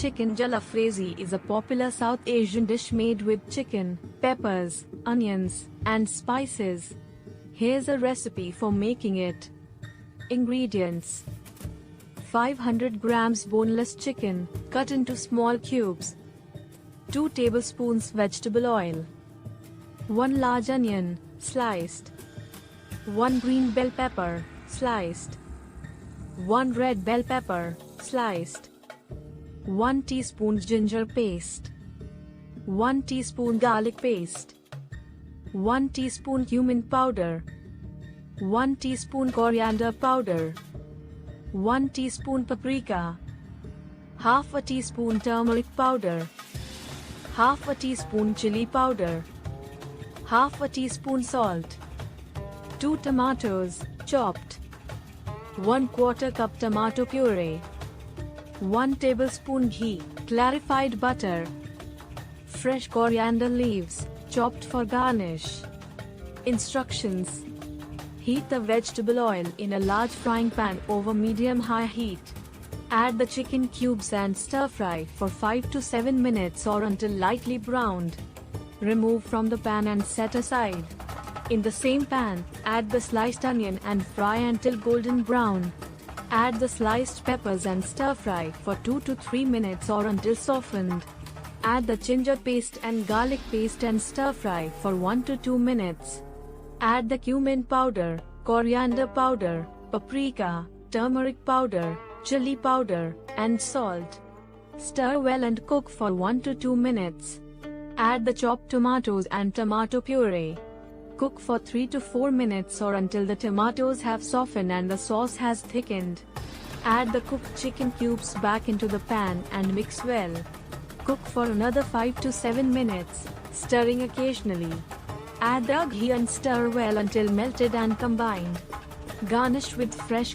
Chicken Jalfrezi is a popular South Asian dish made with chicken, peppers, onions, and spices. Here's a recipe for making it. Ingredients: 500 grams boneless chicken, cut into small cubes. 2 tablespoons vegetable oil. 1 large onion, sliced. 1 green bell pepper, sliced. 1 red bell pepper, sliced. 1 teaspoon ginger paste. 1 teaspoon garlic paste. 1 teaspoon cumin powder. 1 teaspoon coriander powder. 1 teaspoon paprika. Half a teaspoon turmeric powder. Half a teaspoon chili powder. Half a teaspoon salt. 2 tomatoes, chopped. 1/4 cup tomato puree. 1 tablespoon ghee, clarified butter. Fresh coriander leaves, chopped for garnish. Instructions: heat the vegetable oil in a large frying pan over medium-high heat. Add the chicken cubes and stir-fry for 5 to 7 minutes or until lightly browned. Remove from the pan and set aside. In the same pan, add the sliced onion and fry until golden brown. Add the sliced peppers and stir-fry for 2 to 3 minutes or until softened. Add the ginger paste and garlic paste and stir-fry for 1 to 2 minutes. Add the cumin powder, coriander powder, paprika, turmeric powder, chili powder, and salt. Stir well and cook for 1 to 2 minutes. Add the chopped tomatoes and tomato puree. Cook for 3 to 4 minutes or until the tomatoes have softened and the sauce has thickened. Add the cooked chicken cubes back into the pan and mix well. Cook for another 5 to 7 minutes, stirring occasionally. Add the ghee and stir well until melted and combined. Garnish with fresh